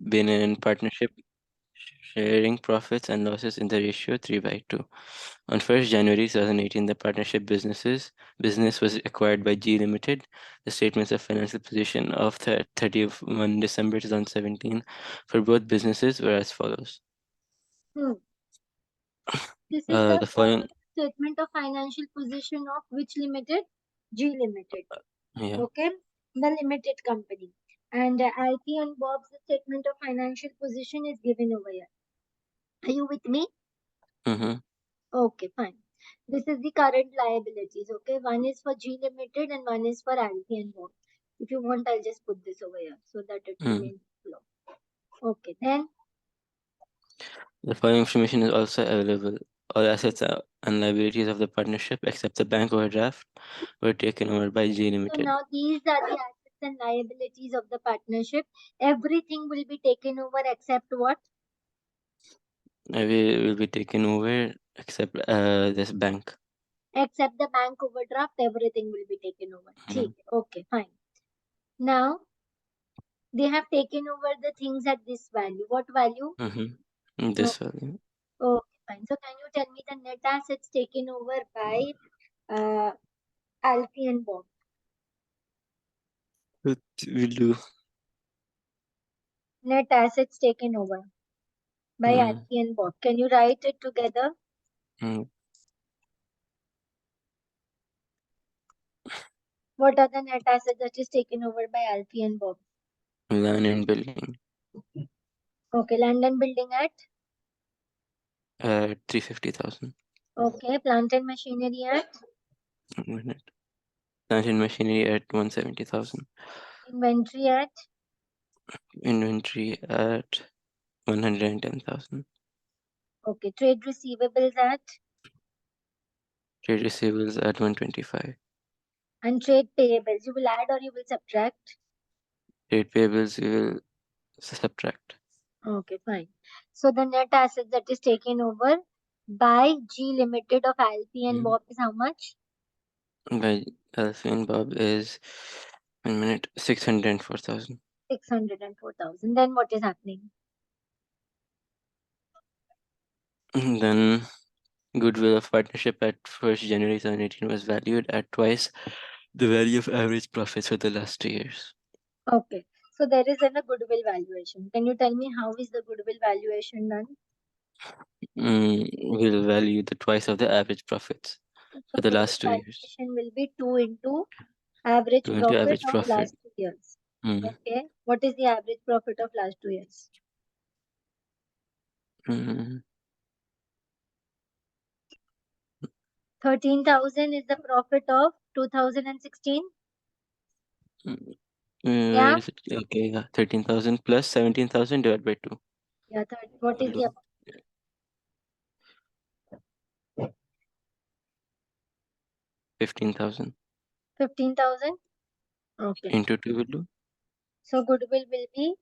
been in partnership, sharing profits and losses in the ratio 3/2. On 1st January 2018, the partnership business was acquired by G Limited. The statements of financial position of 31 December 2017 for both businesses were as follows. Hmm. This is the The following, statement of financial position of which limited? G Limited. yeah. Okay, the limited company. And Alfie and Bob's statement of financial position is given over here. Are you with me? Mm-hmm. Okay, fine. This is the current liabilities. Okay, one is for G Limited and one is for Alfie and Bob. If you want, I'll just put this over here so that it remains flow. Okay, then The following information is also available. All assets and liabilities of the partnership, except the bank overdraft, were taken over by G so Limited. now these are the assets and liabilities of the partnership. Everything will be taken over except what? Will be taken over except this bank. Except the bank overdraft, everything will be taken over. Mhm. Okay, fine. Now they have taken over the things at this value. What value? This value. Okay, fine. So can you tell me the net assets taken over by Alfie and Bob? What we'll do. Net assets taken over by Mm, Alfie and Bob. Can you write it together? mm, What are the net assets that is taken over by Alfie and Bob? Land and building. Okay, land and building at? 350,000. Okay, plant and machinery at? Minute. Plant and machinery at 170,000. Inventory at? Inventory at 110,000. Okay, trade receivables at? Trade receivables at 125. And trade payables. You will add or you will subtract? Trade payables we will subtract. Okay, fine. So the net asset that is taken over by G Limited of Alfie and Bob is how much? By Alfie and Bob is 604,000. 604,000. Then what is happening? Then goodwill of partnership at 1st January 2018 was valued at twice the value of average profits for the last 2 years. Okay. So there is a goodwill valuation. Can you tell me how is the goodwill valuation done? Will value the twice of the average profits So for the goodwill last 2 years. valuation will be 2 into average 2 into profit average of profit. last 2 years. Mm, Okay. What is the average profit of last 2 years? mm, 13,000 is the profit of 2016. mm. Yeah. Where is it? Okay, yeah. 13,000 plus 17,000 divided by 2. Yeah. What is the 15,000 15,000? Okay. into 2 will do So goodwill will be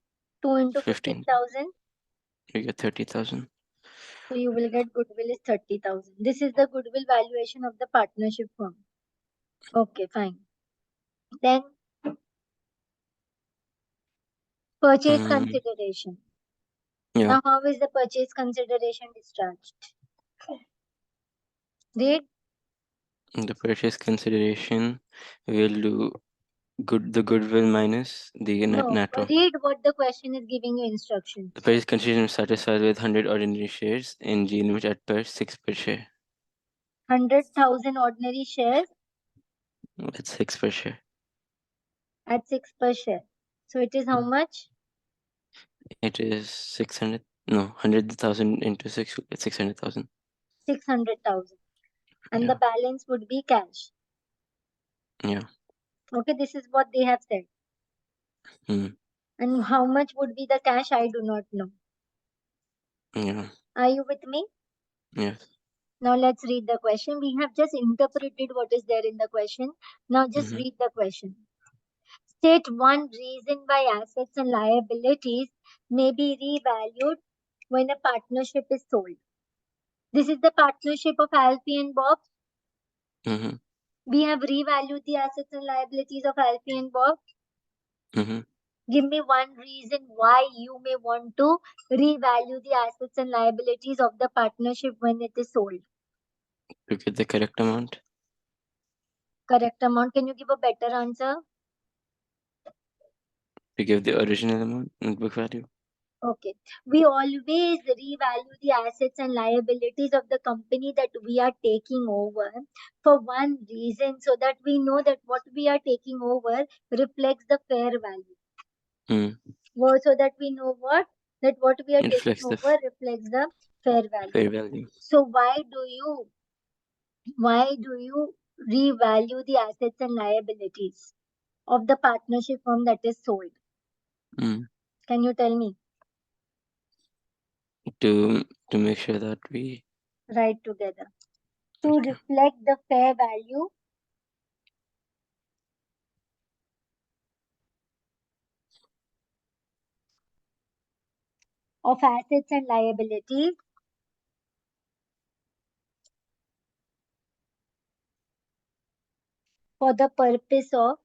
2 into 15. 15,000. You get 30,000. So you will get goodwill is 30,000. This is the goodwill valuation of the partnership firm. Okay, fine. Then purchase consideration. Yeah, Now how is the purchase consideration discharged? Read. the purchase consideration will do the goodwill minus the net worth. Read what the question is giving you instructions. The purchase consideration is satisfied with 100 ordinary shares in G Limited at per 6 per share. 100,000 ordinary shares That's 6 per share. at 6 per share. So it is how much? It is 600. No, 100,000 into 6. It's 600,000. 600,000. And the Yeah, balance would be cash. yeah. Okay, this is what they have said. Mm, And how much would be the cash? I do not know. yeah. Are you with me? Yes. Now let's read the question. We have just interpreted what is there in the question. Now just Mm-hmm. read the question. State one reason why assets and liabilities may be revalued when a partnership is sold. This is the partnership of Alfie and Bob. Mm-hmm. We have revalued the assets and liabilities of Alfie and Bob. Mm-hmm. Give me one reason why you may want to revalue the assets and liabilities of the partnership when it is sold. To get the correct amount. Correct amount. Can you give a better answer? To give the original amount and book value. Okay. We always revalue the assets and liabilities of the company that we are taking over for one reason, so that we know that what we are taking over reflects the fair value. Mm. So that we know that what we are It taking reflects the over reflects the fair value. fair value. So why do you revalue the assets and liabilities of the partnership firm that is sold? Mm. Can you tell me? To make sure that we. Right together. To Okay. reflect the fair value of assets and liabilities for the purpose of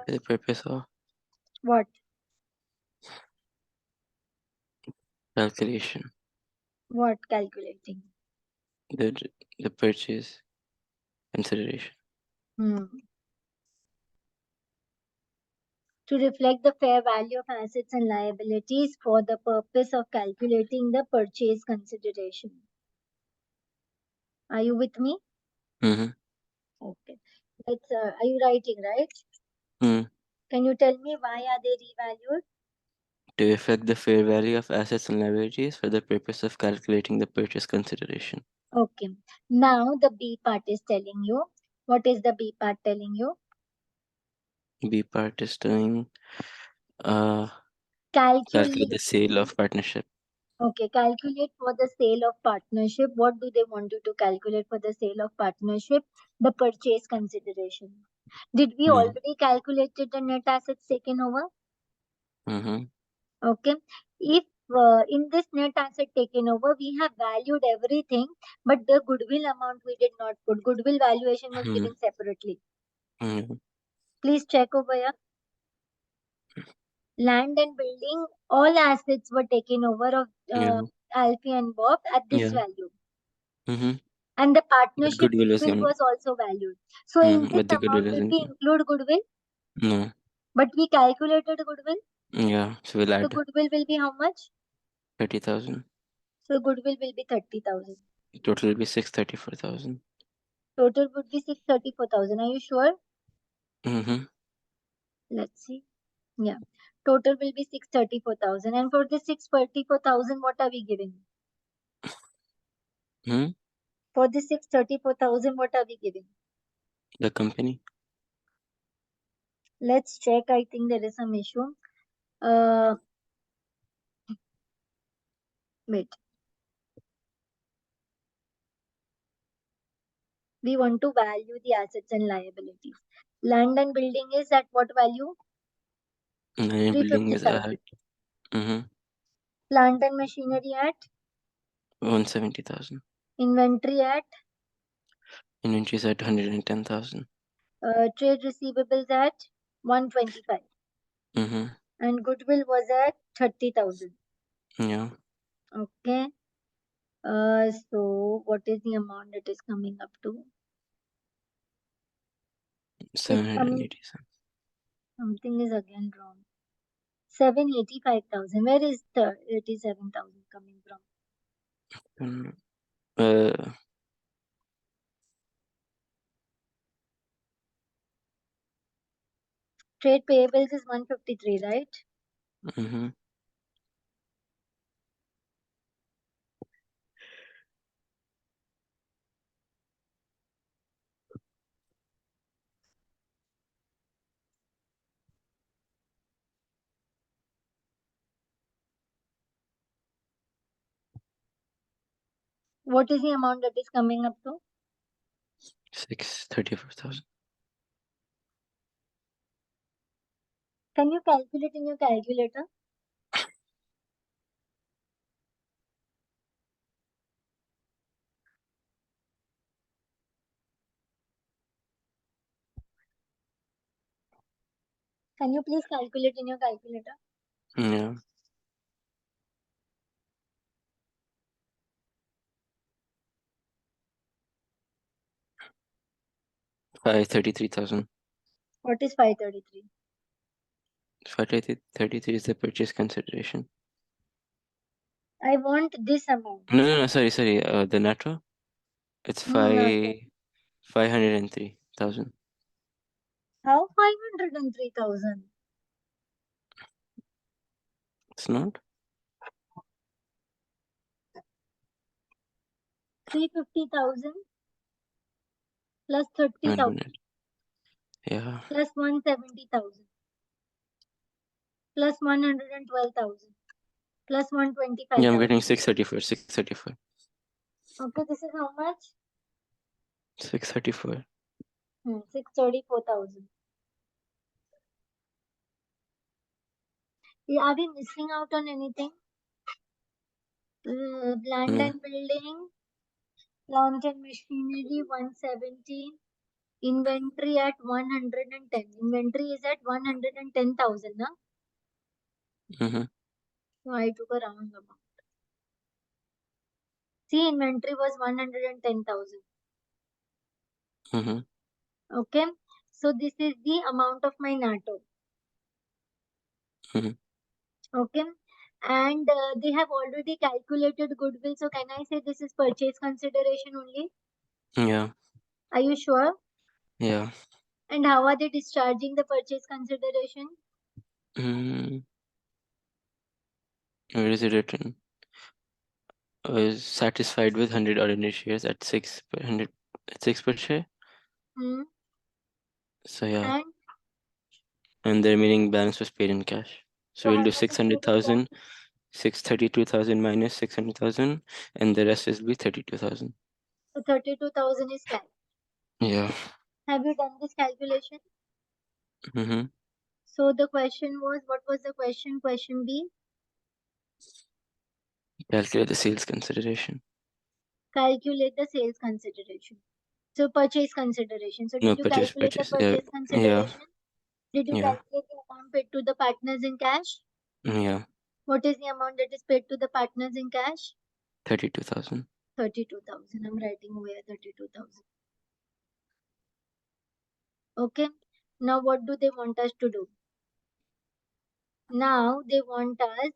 For the purpose of what? calculation. What calculating? The the purchase consideration. Hmm. To reflect the fair value of assets and liabilities for the purpose of calculating the purchase consideration. Are you with me? Mm-hmm. Okay. Are you writing, right? Mm. Can you tell me why are they revalued? To reflect the fair value of assets and liabilities for the purpose of calculating the purchase consideration. Okay. Now the B part is telling you. What is the B part telling you? B part is doing uh calculate Calculate. the sale of partnership. Okay, calculate for the sale of partnership. What do they want you to calculate for the sale of partnership? The purchase consideration. Did we Mm. already calculated the net assets taken over? Mm-hmm. Okay. If in this net asset taken over, we have valued everything, but the goodwill amount we did not put. Goodwill valuation was Mm. given separately. Mm. Please check over here. Land and building, all assets were taken over of Yeah. Alfie and Bob at this Yeah. value. Mm-hmm. And the But partnership goodwill is goodwill gone. was also valued. So in this But the goodwill amount, did isn't we gone. include goodwill? No. But we calculated goodwill. Yeah. So we'll So add goodwill will be how much? 30,000. So goodwill will be 30,000. Total will be 634,000. Total would be 634,000. Are you sure? Mm-hmm. Let's see. Yeah. Total will be 634,000. And for this 634,000, what are we giving? Hmm. For this 634,000, what are we giving? The company. Let's check. I think there is some issue. Uh, Wait. We want to value the assets and liabilities. Land and building is at what value? And then building is 355. at mm-hmm. Plant and machinery at 170,000. inventory at Inventory is at 110,000. trade receivables at 125, Mm-hmm. and goodwill was at 30,000. Yeah. Okay. So what is the amount it is coming up to? It's coming. 780. Something is again wrong. 785,000. Where is the 87,000 coming from? Mm. Uh. Trade payables is 153, right? Mm-hmm. What is the amount that is coming up to? 634,000. Can you calculate in your calculator? Can you please calculate in your calculator? Yeah. 533,000. What is 533? 533 is the purchase consideration. I want this amount. No, sorry. The NATO, it's Okay. 503,000. How 503,000? It's not? 350,000 plus 1 30,000 minute. Yeah. plus 170,000 plus 112,000 plus Yeah, I'm 125,000. getting 634. 634. Okay, this is how much? 634. 634,000. Are we missing out on anything? Land No. and building, plant and machinery 170, inventory at 110. Inventory is at 110,000, na? Mm-hmm. So I took a round amount. See, inventory was 110,000. Mm-hmm. Okay, so this is the amount of my NATO. Mm-hmm. Okay, and they have already calculated goodwill. So can I say this is purchase consideration only? Yeah. Are you sure? Yeah. And how are they discharging the purchase consideration? Mm. Where is it written? I was satisfied with 100 ordinary shares at 6 per 100 at 6 per share. Hmm. So yeah. And And the remaining balance was paid in cash. So so we'll how do much is paid in cash? 600,000, 632,000 minus 600,000, and the rest will be 32,000. So 32,000 is cash. Yeah. Have you done this calculation? Mm-hmm. So the question was, what was the question? Question B, Calculate the sales consideration. calculate the sales consideration. So purchase consideration. So No, did you calculate the purchase. purchase Yeah, consideration? Did you yeah, calculate the amount paid to the partners in cash? yeah. What is the amount that is paid to the partners in cash? 32,000. 32,000. I'm writing over here 32,000. Okay. Now what do they want us to do? Now they want us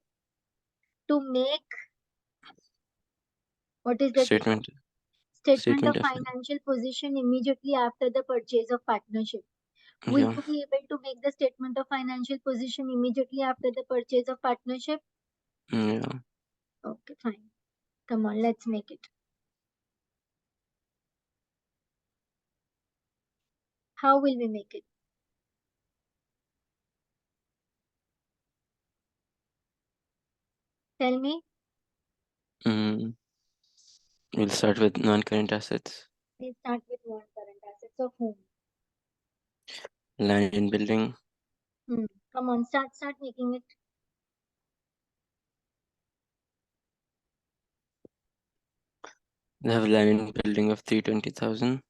to make, what is the thing? Statement. Statement Statement of of. financial position immediately after the purchase of partnership. Will Yeah, you be able to make the statement of financial position immediately after the purchase of partnership? yeah. Okay, fine. Come on, let's make it. How will we make it? Tell me. Mm. We'll start with non-current assets. We start with non-current assets of whom? Land and building. Come on, start making it. We have land and building of 320,000.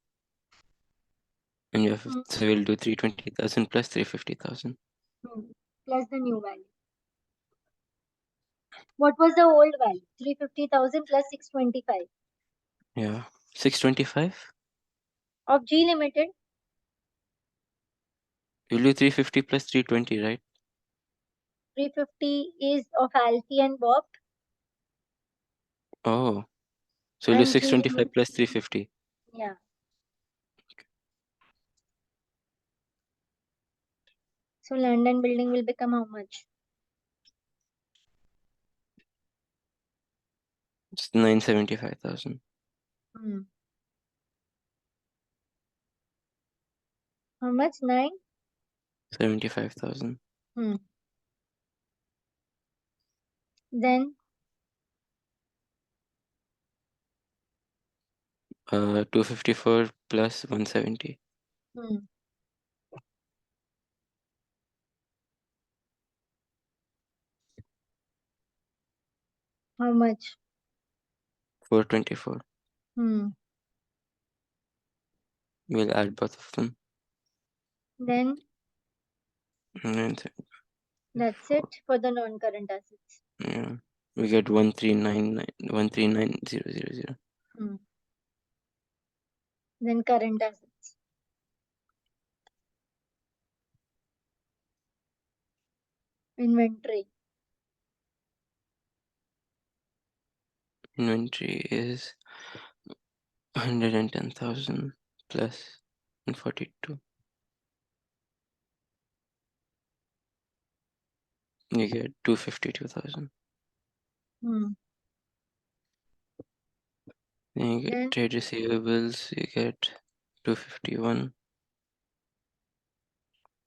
And you have, Hmm. so we'll do 320,000 plus 350,000. Plus the new value. What was the old value? 350,000 plus 625 Yeah. 625? of G Limited. We'll do 350 plus 320, right? 350 is of Alfie and Bob Oh. So we'll do and G 625 Limited. plus 350. Yeah. So land and building will become how much? It's 975,000. Hmm. How much? 9? 75,000. Hmm. Then 254 plus 170. hmm. How much? 424. Hmm. We'll add both of them. Then And That's it for the non-current assets. yeah, we get 1399000. Hmm. Then current assets. Inventory. Inventory is 110,000 plus 142. You get 252,000. Hmm. Then you get Then trade receivables. You get 251 hmm.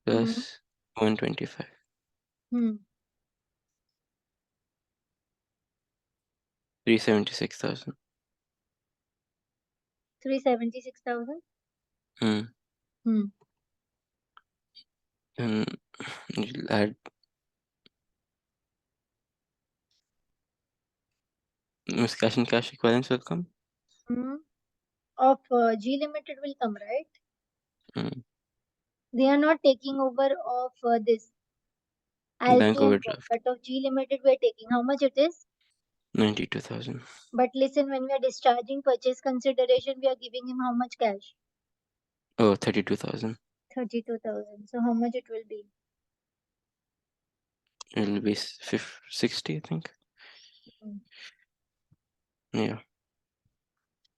plus 125. Hmm. 376,000. 376,000. Hmm. Hmm. Then you'll add cash and cash equivalents will come. Hmm. Of G Limited will come, right? Hmm. They are not taking over of this Bank Alfie and Bob, overdraft but of G Limited we are taking. How much it is? 92,000. But listen, when we are discharging purchase consideration, we are giving him how much cash? Oh, 32,000. 32,000. So how much it will be? It'll be 60, I think. Hmm. Yeah.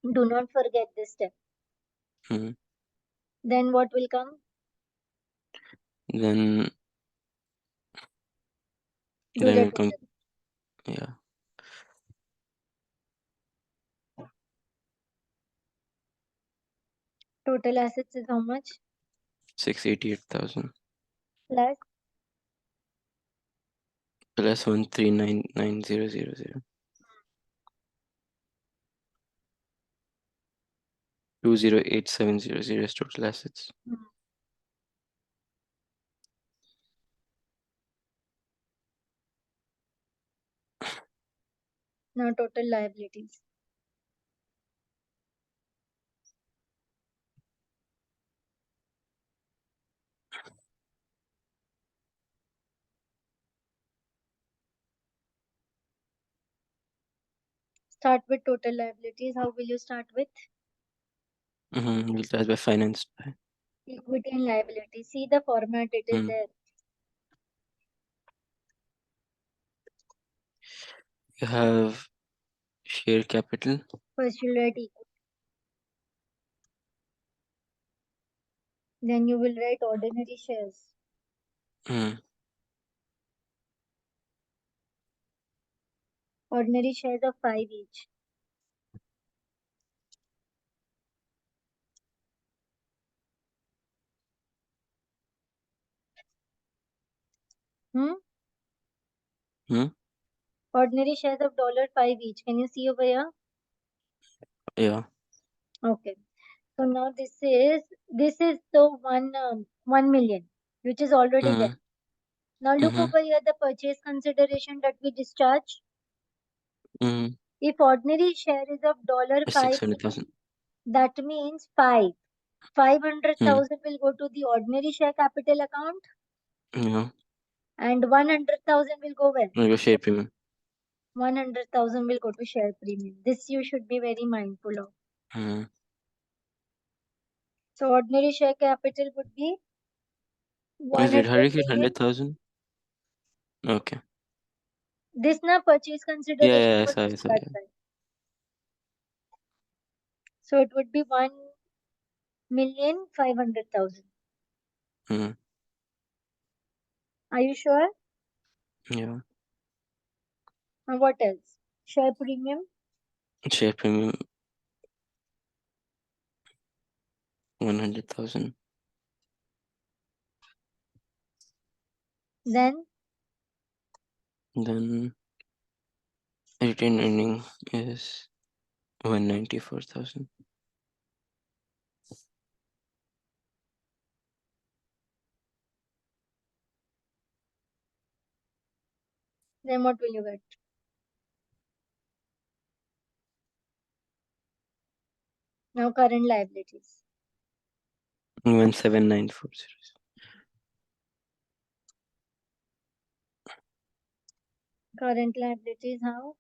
Do not forget this step. Hmm. Then what will come? Then Do then the will come. total. Yeah. Total assets is how much? 688,000 Plus plus 1399000. 208700 is total assets. hmm, now total liabilities. Start with total liabilities. How will you start with? Mm-hmm. That's by financed by. Equity and liability. See the format, it is Mm. there. You have share capital. First you'll write equity. Then you will write ordinary shares. Mm. Ordinary shares of 5 each. Hmm? Mm. Ordinary shares of $5 each. Can you see over here? Yeah. Okay. So now this is the 1 million, which is already there. Mm. Now look Mm-hmm. over here, the purchase consideration that we discharge. Mm. If ordinary share is of $5 each, 600,000. that means 5. Five hundred Mm. thousand will go to the ordinary share capital account, Yeah. and 100,000 will go where? We'll go share premium. 100,000 will go to share premium. This you should be very mindful of. Mm. So ordinary share capital would be Wait, how do 100 you get million. 100,000? Okay. This na purchase Yeah, consideration yeah, I was saw, I saw, discharged yeah. by. So it would be 1,500,000. Mm. Are you sure? Yeah. And what else? Share premium. Share premium 100,000. Then Then retained earning is 194,000. what will you get? Now current liabilities. 17940. Current liabilities, how?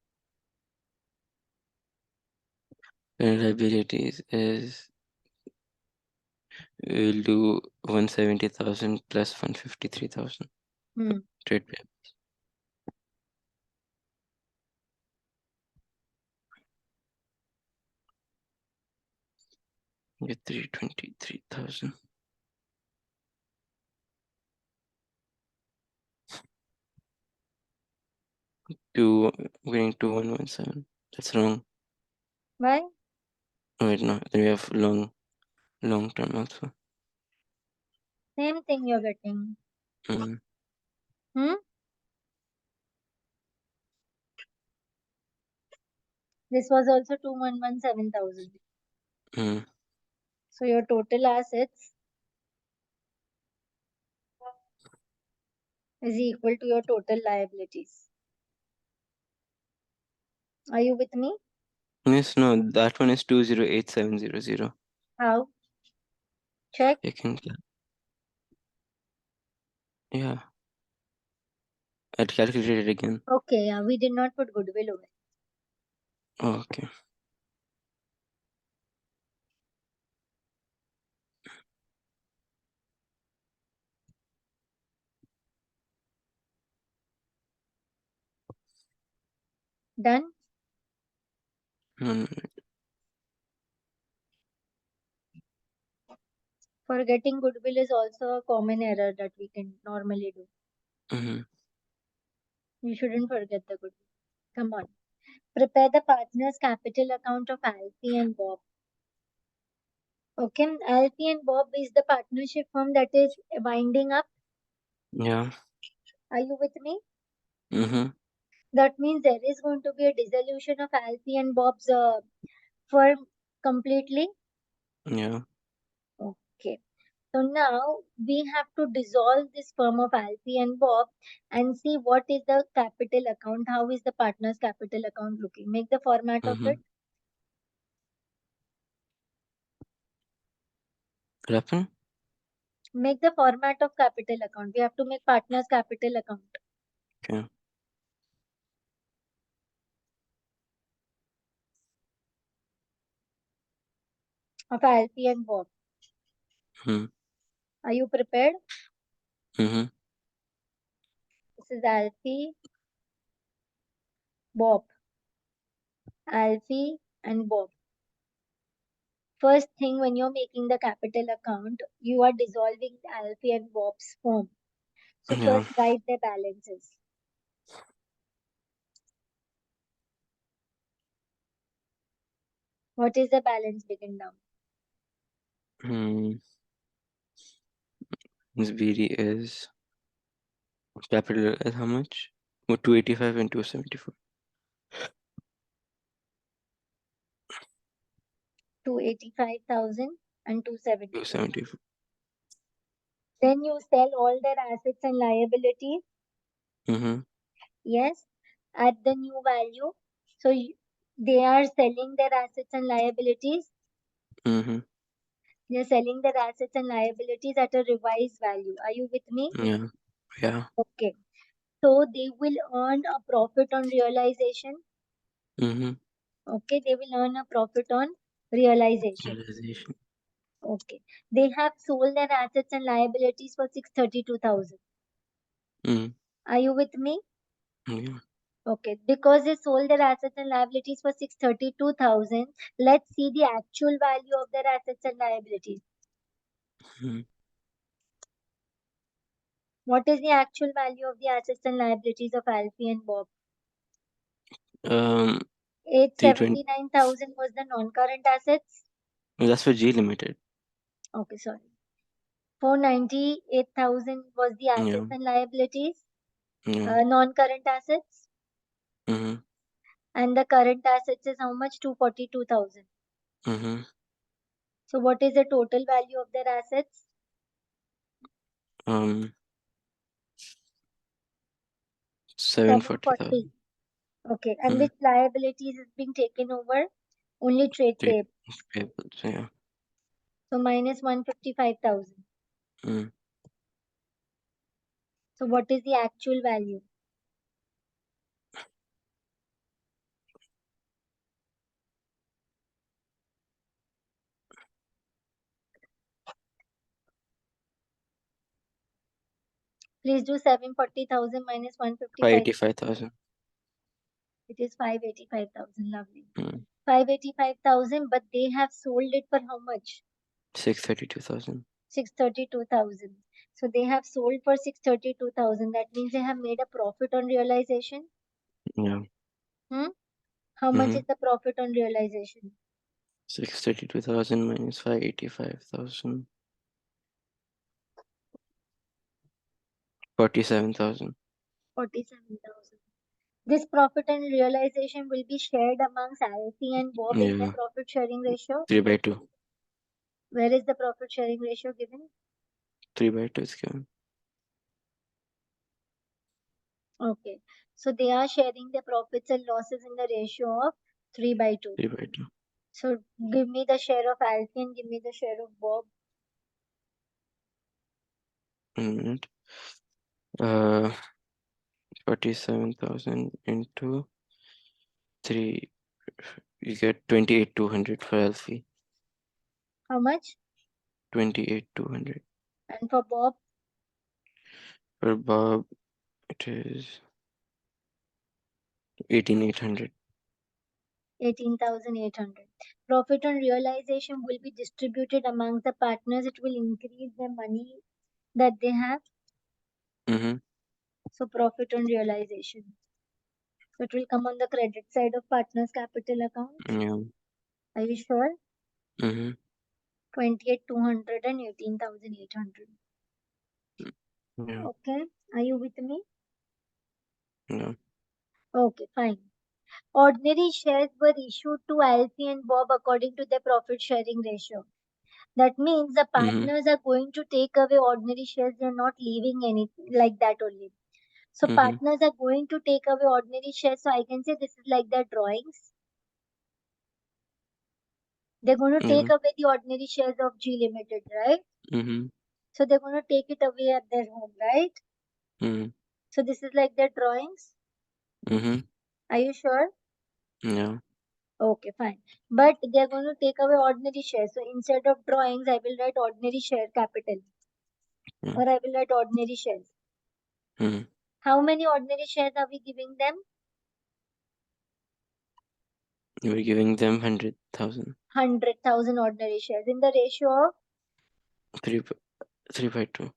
Current liabilities is we'll do 170,000 plus 153,000. Hmm. Trade pay. Get 323,000. Two getting 2117. That's wrong. Why? Oh, wait, no. Then we have long term also. Same thing you're getting. Mm, Hmm? This was also 2,117,000. mm, So your total assets is equal to your total liabilities. Are you with me? yes, no, that one is 208700. How? Check. You can, yeah, I'd calculate it again. Okay, yeah, we did not put goodwill over. Oh, okay. Done? Mm, Forgetting goodwill is also a common error that we can normally do. mm-hmm. You shouldn't forget the goodwill. Come on. Prepare the partners' capital account of Alfie and Bob. Okay, Alfie and Bob is the partnership firm that is winding up. Yeah. Are you with me? Mm-hmm. That means there is going to be a dissolution of Alfie and Bob's firm completely. Yeah. Okay. So now we have to dissolve this firm of Alfie and Bob and see what is the capital account, how is the partner's capital account looking. Make the format of Mm-hmm. it. What happened? Make the format of capital account. We have to make partner's capital account Okay. of Alfie and Bob. Mm-hmm. Are you prepared? Mm-hmm. This is Alfie, Bob. Alfie and Bob. First thing, when you're making the capital account, you are dissolving Alfie and Bob's firm. So Yeah. first write the balances. What is the balance begin down? Mm. This BD is capital is how much? 285 and 274. 285,000 and 274. 274. Then you sell all their assets and liabilities. Mm-hmm. Yes, at the new value. So they are selling their assets and liabilities. Mm-hmm. They are selling their assets and liabilities at a revised value. Are you with me? Yeah. Yeah. Okay. So they will earn a profit on realization. Mm-hmm. Okay, they will earn a profit on realization. Realization. Okay. They have sold their assets and liabilities for 632,000. Mm-hmm. Are you with me? Yeah. Okay. Because they sold their assets and liabilities for 632,000, let's see the actual value of their assets and liabilities. Mm-hmm. What is the actual value of the assets and liabilities of Alfie and Bob? Um, 320. 879,000 was the non-current assets. That's for G Limited. Okay, sorry. 498,000 was the Yeah. assets and liabilities, Yeah. non-current assets. Mm-hmm. And the current assets is how much? 242,000. Mm-hmm. So what is the total value of their assets? Um, 740,000. 740. Okay. And Mm. which liabilities is being taken over? Only trade Trade payable. payables. Yeah. So minus 155,000. Mm. So what is the actual value? Please do 740,000 minus 155. 585,000. It is 585,000. Lovely. Mm. 585,000, but they have sold it for how much? 632,000. 632,000. So they have sold for 632,000. That means they have made a profit on realization. Yeah. How much Mm-hmm. is the profit on realization? 632,000 minus 585,000. 47,000. 47,000. This profit and realization will be shared amongst Alfie and Bob in the Yeah. profit sharing ratio. 3 by 2. Where is the profit sharing ratio given? 3 by 2 is given. Okay. So they are sharing the profits and losses in the ratio of 3 by 2. 3 by 2. So give me the share of Alfie and give me the share of Bob. 1 minute. Uh, 47,000 into 3. You get 28,200 for Alfie. How much? 28,200. And for Bob, For Bob, it is 18,800. 18,800. Profit on realization will be distributed amongst the partners. It will increase the money that they have. Mm-hmm. So profit on realization. So it will come on the credit side of partners' capital account. Yeah. Are you sure? Mm-hmm. 28,200 and 18,800. Yeah. Okay. Are you with me? Yeah. Okay, fine. Ordinary shares were issued to Alfie and Bob according to the profit sharing ratio. That means the Mm-hmm. partners are going to take away ordinary shares. They are not leaving anything like that only. So Mm-hmm. partners are going to take away ordinary shares. So I can say this is like their drawings. They're going to take Yeah. away the ordinary shares of G Limited, right? Mm-hmm. So they're going to take it away at their home, right? Mm-hmm. So this is like their drawings. Mm-hmm. Are you sure? Yeah. Okay, fine. But they're going to take away ordinary shares. So instead of drawings, I will write ordinary share capital Yeah. or I will write ordinary shares. Mm-hmm. How many ordinary shares are we giving them? We're giving them 100,000. 100,000 ordinary shares in the ratio of 3, 3 by 2.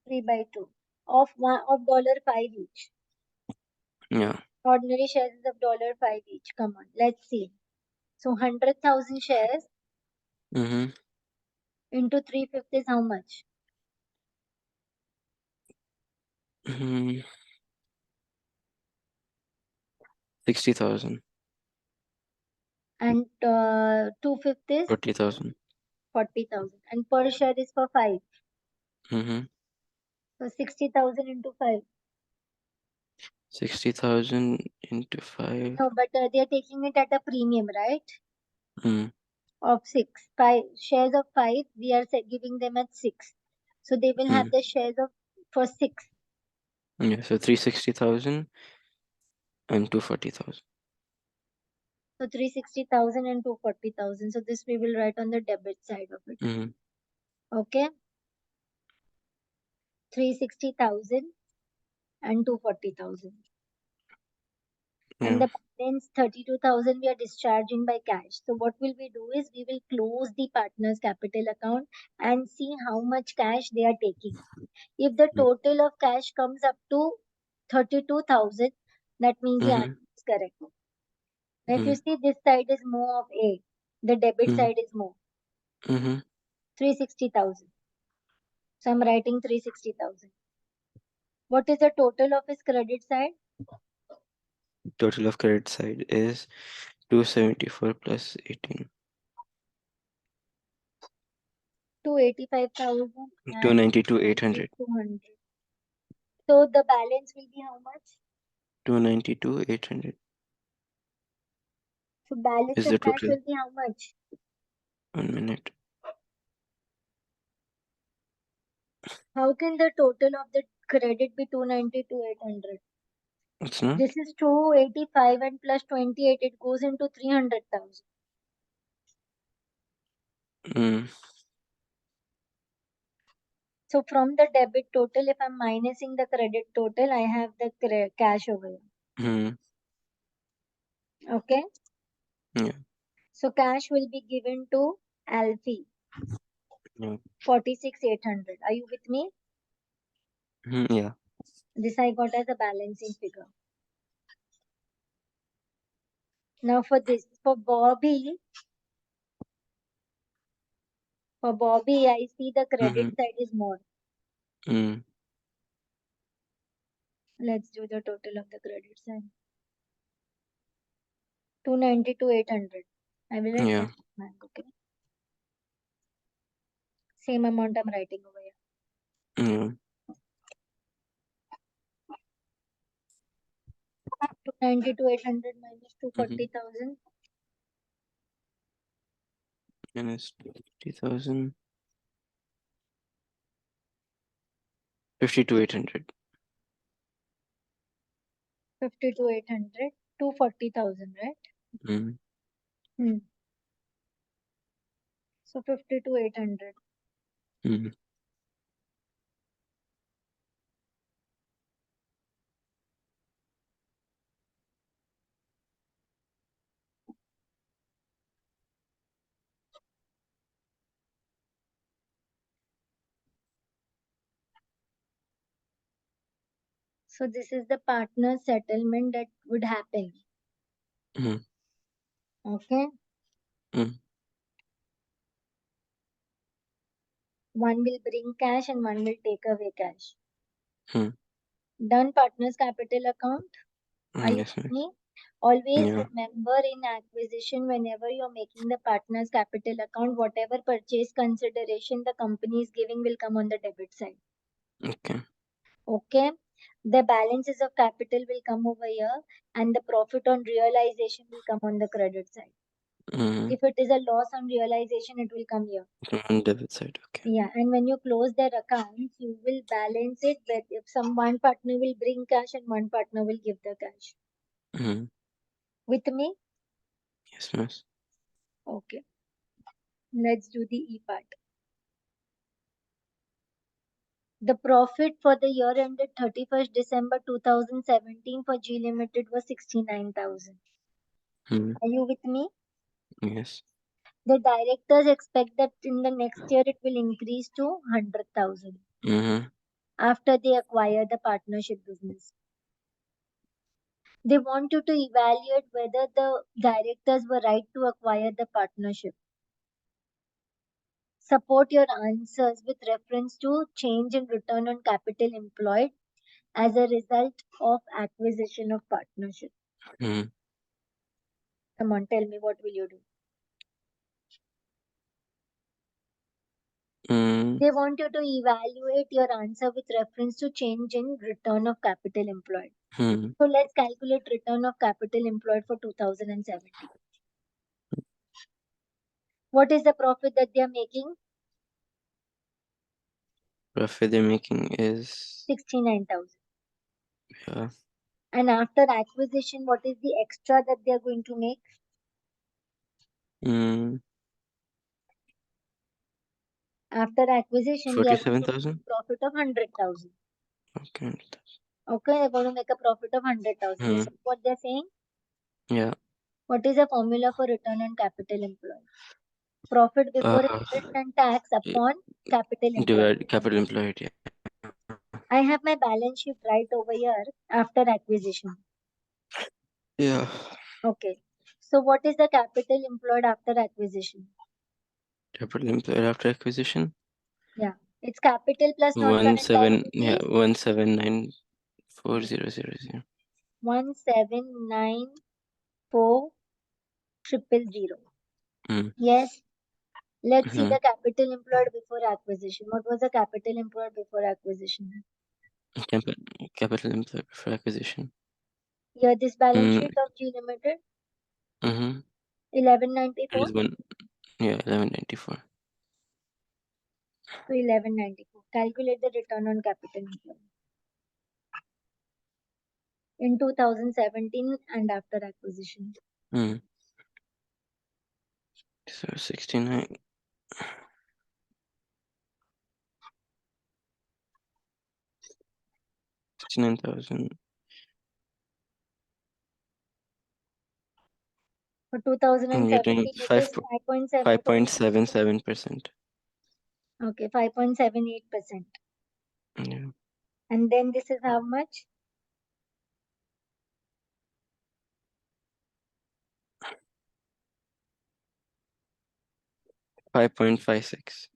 3 by 2 of one of dollar 5 each. Yeah. Ordinary shares is of dollar 5 each. Come on, let's see. So 100,000 shares Mm-hmm. into 350 is how much? Mm-hmm. 60,000. And 250 is 40,000. 40,000. And per share is for 5. Mm-hmm. So 60,000 into 5. 60,000 into 5. No, but they are taking it at a premium, right? Mm. Of 6. 5 shares of 5, we are giving them at 6. So they will have Mm. the shares of for 6. Yeah. So 360,000 and 240,000. So 360,000 and 240,000. So this we will write on the debit side of it. Mm-hmm. Okay. 360,000 and 240,000. And Yeah. the balance 32,000 we are discharging by cash. So what will we do is we will close the partners capital account and see how much cash they are taking. If the total of cash comes up to 32,000, that means the Mm-hmm. answer is correct. Now if you Mm-hmm. see this side is more of A, the debit Mm-hmm. side is more, Mm-hmm. 360,000. So I'm writing 360,000. What is the total of his credit side? Total of credit side is 274 plus 18. 285,000 and 292 800. 200. So the balance will be how much? 292 800 So balance is of the cash total. will be how much? 1 minute. How can the total of the credit be 292,800? It's not. This is 285 and plus 28. It goes into 300,000. Mm. So from the debit total, if I'm minusing the credit total, I have the cash over here. Hmm. Okay. Yeah. So cash will be given to Alfie, Yeah. 46,800. Are you with me? Yeah. This I got as a balancing figure. Now for this, for Bobby, I see the credit Hmm. side is more. Hmm. Let's do the total of the credit side. 292,800. I will write Yeah. cash bank, okay? Same amount I'm writing over here. Yeah. 292,800 minus Hmm. 240,000. Minus 50,000. 52,800. 52,800. 240,000, right? Hmm. Hmm. So 52,800. Hmm. So this is the partner settlement that would happen. Hmm. Okay. Hmm. One will bring cash and one will take away cash. Hmm. Done partners capital account. Are you Yes, with miss. me? Always Yeah. remember in acquisition, whenever you're making the partner's capital account, whatever purchase consideration the company is giving will come on the debit side. Okay. Okay. The balances of capital will come over here and the profit on realization will come on the credit side. Hmm. If it is a loss on realization, it will come here. On debit side. Okay. Yeah, and when you close their accounts, you will balance it. But if some one partner will bring cash and one partner will give the cash. Hmm. With me? Yes, miss. Okay. Let's do the E part. The profit for the year ended 31st December 2017 for G Limited was 69,000. Hmm. Are you with me? Yes. The directors expect that in the next year it will increase to 100,000 Hmm. after they acquire the partnership business. They want you to evaluate whether the directors were right to acquire the partnership. Support your answers with reference to change in return on capital employed as a result of acquisition of partnership. Hmm. Come on, tell me, what will you do? Hmm. They want you to evaluate your answer with reference to change in return of capital employed. Hmm. So let's calculate return of capital employed for 2017. What is the profit that they are making? Profit they're making is 69,000. yeah. And after acquisition, what is the extra that they are going to make? Hmm. After acquisition, they are going Forty-seven to make thousand. a profit of 100,000. Okay. Okay, they're going to make a profit of 100,000. Hmm. This is what they're saying. Yeah. What is the formula for return on capital employed? Profit before Uh. interest and tax upon capital employed. Divide capital employed. Yeah. I have my balance sheet right over here after acquisition. Yeah. Okay. So what is the capital employed after acquisition? Capital employed after acquisition. Yeah. It's capital plus One non-current seven. Yeah. liabilities. 1794000. 1794000. Hmm. Yes. Let's see Hmm. the capital employed before acquisition. What was the capital employed before acquisition? Capital employed for acquisition. Here, this balance Hmm. sheet of G Limited, Mm-hmm. It 1194 is one. Yeah. 1194. to 1194. Calculate the return on capital employed in 2017 and after acquisition. Hmm. So 69. 69,000. For I'm getting 2017, it is 5.7%. 5.77%. Okay, 5.78%. Yeah. And then this is how much? 5.56.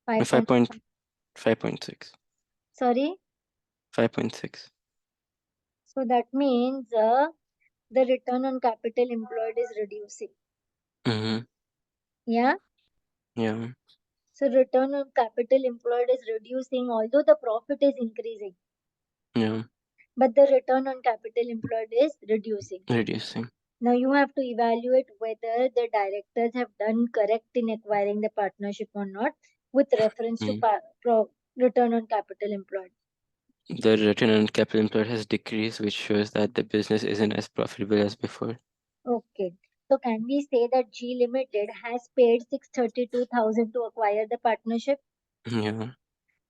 5. 5.6. Sorry. 5.6. So that means the return on capital employed is reducing. Mm-hmm. Yeah. Yeah. So return on capital employed is reducing, although the profit is increasing, Yeah. but the return on capital employed is reducing. Reducing. Now you have to evaluate whether the directors have done correct in acquiring the partnership or not with reference to Mm. return on capital employed. The return on capital employed has decreased, which shows that the business isn't as profitable as before. Okay. So can we say that G Limited has paid 632,000 to acquire the partnership? Yeah.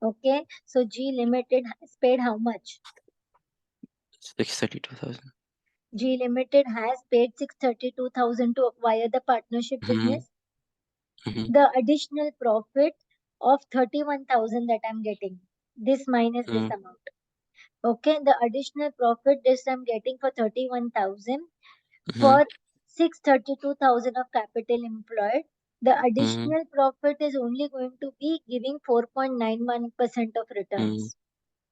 Okay. So G Limited has paid how much? 632,000. G Limited has paid 632,000 to acquire the partnership Mm-hmm. business. Mm-hmm. The additional profit of 31,000 that I'm getting, this minus this Mm-hmm. amount. Okay, the additional profit this I'm getting for 31,000 Mm-hmm. for 632,000 of capital employed. The Mm-hmm. additional profit is only going to be giving 4.91% of returns.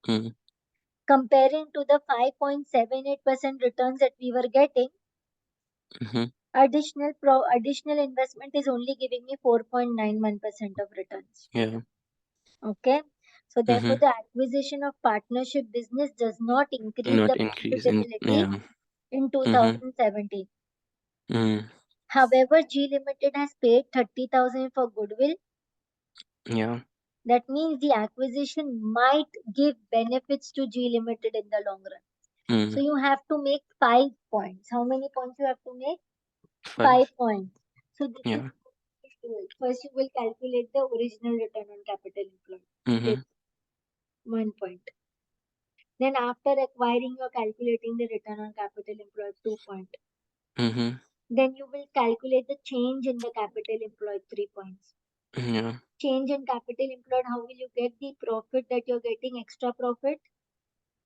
Mm-hmm. Comparing to the 5.78% returns that we were getting, Mm-hmm. additional investment is only giving me 4.91% of returns. Yeah. Okay. So therefore, Mm-hmm. the acquisition of partnership business does not increase Not the increasing. profitability Yeah. in Mm-hmm. 2017. Mm. However, G Limited has paid 30,000 for goodwill. Yeah. That means the acquisition might give benefits to G Limited in the long run. So Mm. you have to make 5 points. How many points you have to make? 5 5. points. So this is Yeah. first you will calculate the original return on capital employed. This Mm-hmm. 1 point. Then after acquiring, you're calculating the return on capital employed 2 point. Mm-hmm. Then you will calculate the change in the capital employed 3 points. Yeah. Change in capital employed, how will you get the profit that you're getting extra profit?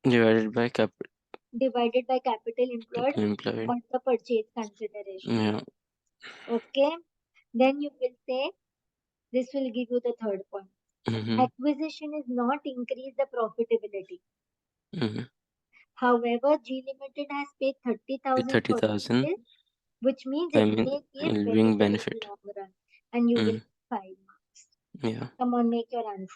Divided by Divided by capital employed capital employed. or the purchase consideration. Yeah. Okay. Then you will say this will give you the third point. Mm-hmm. Acquisition is not increase the profitability. Mm-hmm. However, G Limited has paid With 30,000 for 30,000, goodwill, which means I it mean, may give it'll bring benefit in the benefit. long run, and you will Mm. get 5 marks. Yeah. Come on, make your answer.